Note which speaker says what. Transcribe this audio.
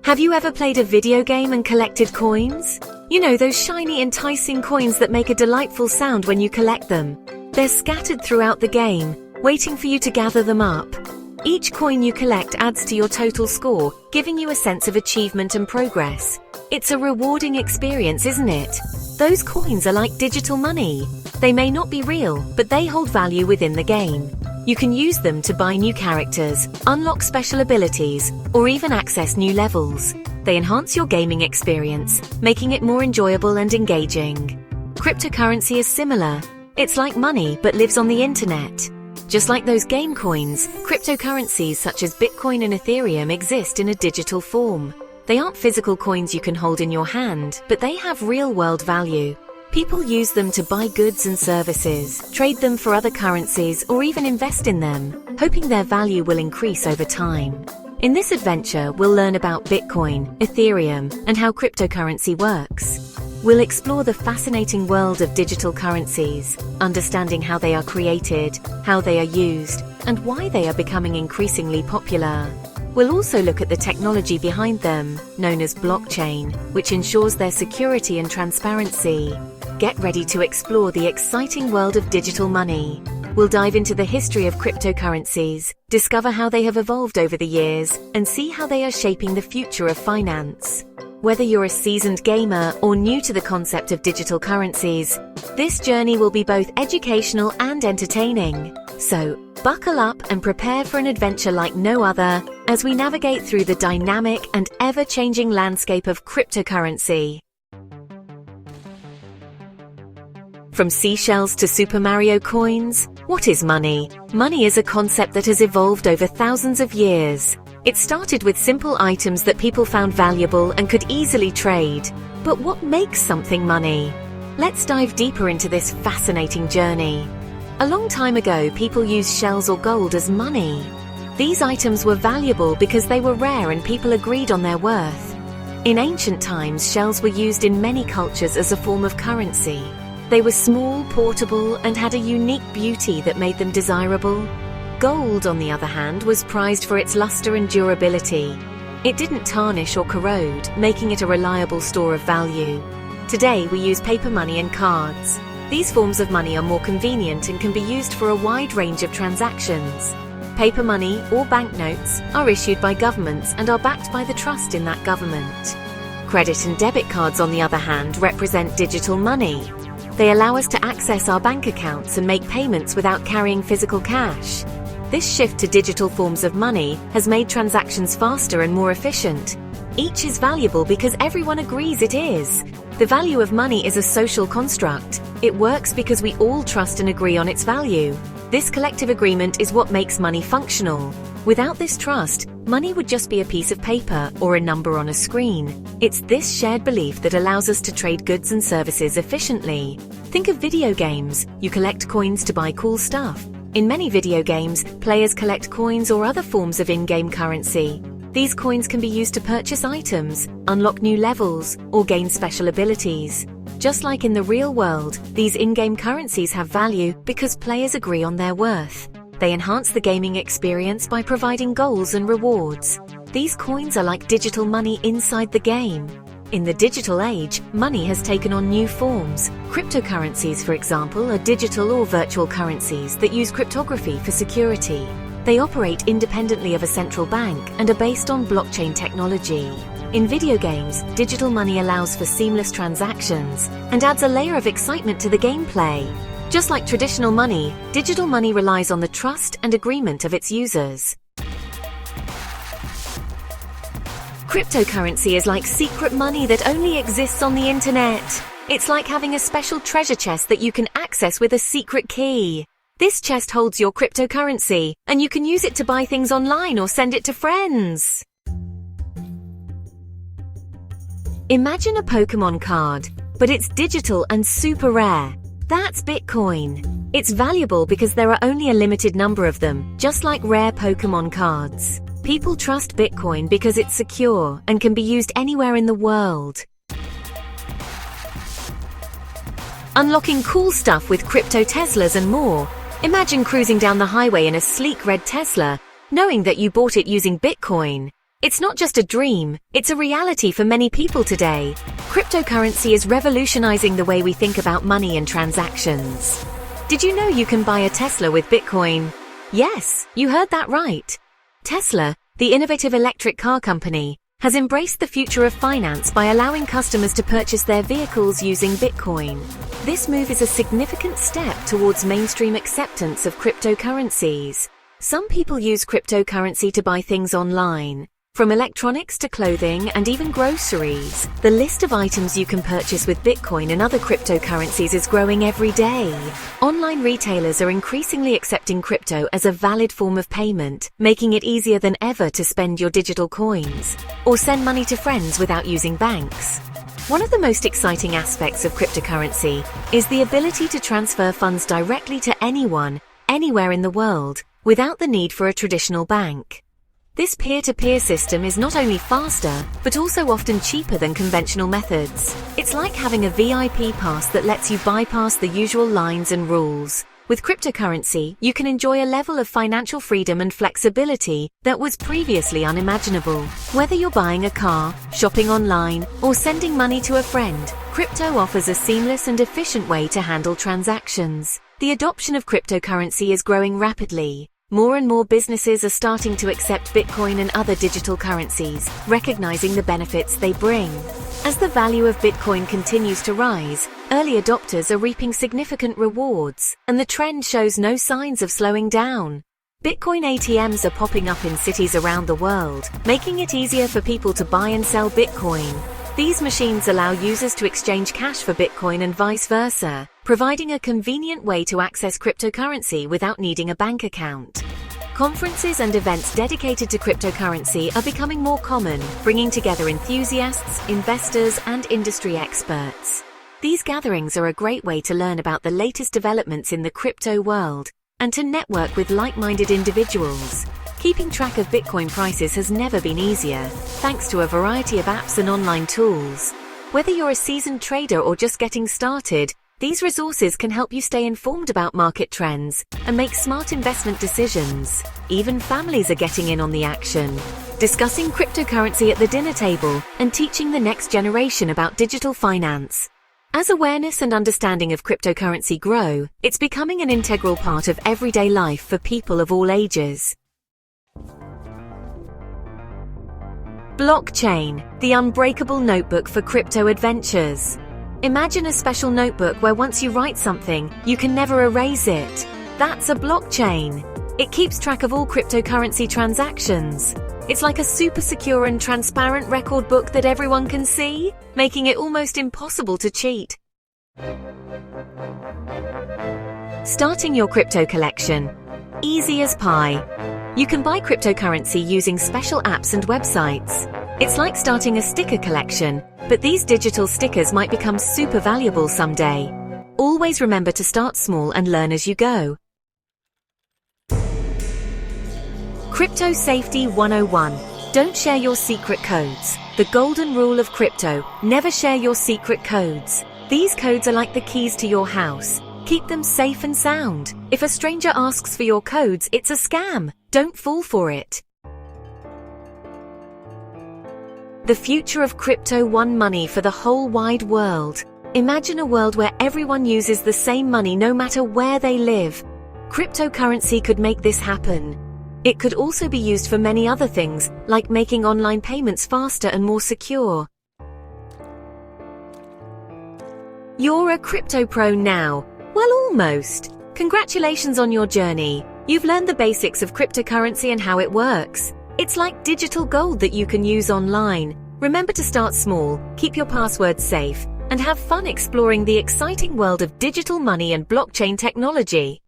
Speaker 1: Have you ever played a video game and collected coins? You know, those shiny, enticing coins that make a delightful sound when you collect them. They're scattered throughout the game, waiting for you to gather them up. Each coin you collect adds to your total score, giving you a sense of achievement and progress. It's a rewarding experience, isn't it? Those coins are like digital money. They may not be real, but they hold value within the game. You can use them to buy new characters, unlock special abilities, or even access new levels. They enhance your gaming experience, making it more enjoyable and engaging. Cryptocurrency is similar. It's like money, but lives on the internet. Just like those game coins, cryptocurrencies such as Bitcoin and Ethereum exist in a digital form. They aren't physical coins you can hold in your hand, but they have real-world value. People use them to buy goods and services, trade them for other currencies, or even invest in them, hoping their value will increase over time. In this adventure, we'll learn about Bitcoin, Ethereum, and how cryptocurrency works. We'll explore the fascinating world of digital currencies, understanding how they are created, how they are used, and why they are becoming increasingly popular. We'll also look at the technology behind them, known as blockchain, which ensures their security and transparency. Get ready to explore the exciting world of digital money. We'll dive into the history of cryptocurrencies, discover how they have evolved over the years, and see how they are shaping the future of finance. Whether you're a seasoned gamer or new to the concept of digital currencies, this journey will be both educational and entertaining. So, buckle up and prepare for an adventure like no other as we navigate through the dynamic and ever-changing landscape of cryptocurrency. From seashells to Super Mario coins, what is money? Money is a concept that has evolved over thousands of years. It started with simple items that people found valuable and could easily trade. But what makes something money? Let's dive deeper into this fascinating journey. A long time ago, people used shells or gold as money. These items were valuable because they were rare and people agreed on their worth. In ancient times, shells were used in many cultures as a form of currency. They were small, portable, and had a unique beauty that made them desirable. Gold, on the other hand, was prized for its luster and durability. It didn't tarnish or corrode, making it a reliable store of value. Today, we use paper money and cards. These forms of money are more convenient and can be used for a wide range of transactions. Paper money, or banknotes, are issued by governments and are backed by the trust in that government. Credit and debit cards, on the other hand, represent digital money. They allow us to access our bank accounts and make payments without carrying physical cash. This shift to digital forms of money has made transactions faster and more efficient. Each is valuable because everyone agrees it is. The value of money is a social construct. It works because we all trust and agree on its value. This collective agreement is what makes money functional. Without this trust, money would just be a piece of paper or a number on a screen. It's this shared belief that allows us to trade goods and services efficiently. Think of video games. You collect coins to buy cool stuff. In many video games, players collect coins or other forms of in-game currency. These coins can be used to purchase items, unlock new levels, or gain special abilities. Just like in the real world, these in-game currencies have value because players agree on their worth. They enhance the gaming experience by providing goals and rewards. These coins are like digital money inside the game. In the digital age, money has taken on new forms. Cryptocurrencies, for example, are digital or virtual currencies that use cryptography for security. They operate independently of a central bank and are based on blockchain technology. In video games, digital money allows for seamless transactions and adds a layer of excitement to the gameplay. Just like traditional money, digital money relies on the trust and agreement of its users. Cryptocurrency is like secret money that only exists on the internet. It's like having a special treasure chest that you can access with a secret key. This chest holds your cryptocurrency, and you can use it to buy things online or send it to friends. Imagine a Pokémon card, but it's digital and super rare. That's Bitcoin. It's valuable because there are only a limited number of them, just like rare Pokémon cards. People trust Bitcoin because it's secure and can be used anywhere in the world. Unlocking cool stuff with crypto Teslas and more. Imagine cruising down the highway in a sleek red Tesla, knowing that you bought it using Bitcoin. It's not just a dream, it's a reality for many people today. Cryptocurrency is revolutionizing the way we think about money and transactions. Did you know you can buy a Tesla with Bitcoin? Yes, you heard that right. Tesla, the innovative electric car company, has embraced the future of finance by allowing customers to purchase their vehicles using Bitcoin. This move is a significant step towards mainstream acceptance of cryptocurrencies. Some people use cryptocurrency to buy things online. From electronics to clothing and even groceries, the list of items you can purchase with Bitcoin and other cryptocurrencies is growing every day. Online retailers are increasingly accepting crypto as a valid form of payment, making it easier than ever to spend your digital coins or send money to friends without using banks. One of the most exciting aspects of cryptocurrency is the ability to transfer funds directly to anyone, anywhere in the world, without the need for a traditional bank. This peer-to-peer system is not only faster, but also often cheaper than conventional methods. It's like having a VIP pass that lets you bypass the usual lines and rules. With cryptocurrency, you can enjoy a level of financial freedom and flexibility that was previously unimaginable. Whether you're buying a car, shopping online, or sending money to a friend, crypto offers a seamless and efficient way to handle transactions. The adoption of cryptocurrency is growing rapidly. More and more businesses are starting to accept Bitcoin and other digital currencies, recognizing the benefits they bring. As the value of Bitcoin continues to rise, early adopters are reaping significant rewards, and the trend shows no signs of slowing down. Bitcoin ATMs are popping up in cities around the world, making it easier for people to buy and sell Bitcoin. These machines allow users to exchange cash for Bitcoin and vice versa, providing a convenient way to access cryptocurrency without needing a bank account. Conferences and events dedicated to cryptocurrency are becoming more common, bringing together enthusiasts, investors, and industry experts. These gatherings are a great way to learn about the latest developments in the crypto world and to network with like-minded individuals. Keeping track of Bitcoin prices has never been easier, thanks to a variety of apps and online tools. Whether you're a seasoned trader or just getting started, these resources can help you stay informed about market trends and make smart investment decisions. Even families are getting in on the action, discussing cryptocurrency at the dinner table and teaching the next generation about digital finance. As awareness and understanding of cryptocurrency grow, it's becoming an integral part of everyday life for people of all ages. Blockchain, the unbreakable notebook for crypto adventures. Imagine a special notebook where once you write something, you can never erase it. That's a blockchain. It keeps track of all cryptocurrency transactions. It's like a super secure and transparent record book that everyone can see, making it almost impossible to cheat. Starting your crypto collection. Easy as pie. You can buy cryptocurrency using special apps and websites. It's like starting a sticker collection, but these digital stickers might become super valuable someday. Always remember to start small and learn as you go. Crypto Safety 101. Don't share your secret codes. The golden rule of crypto: never share your secret codes. These codes are like the keys to your house. Keep them safe and sound. If a stranger asks for your codes, it's a scam. Don't fall for it. The future of crypto: one money for the whole wide world. Imagine a world where everyone uses the same money no matter where they live. Cryptocurrency could make this happen. It could also be used for many other things, like making online payments faster and more secure. You're a crypto pro now. Well, almost. Congratulations on your journey. You've learned the basics of cryptocurrency and how it works. It's like digital gold that you can use online. Remember to start small, keep your passwords safe, and have fun exploring the exciting world of digital money and blockchain technology.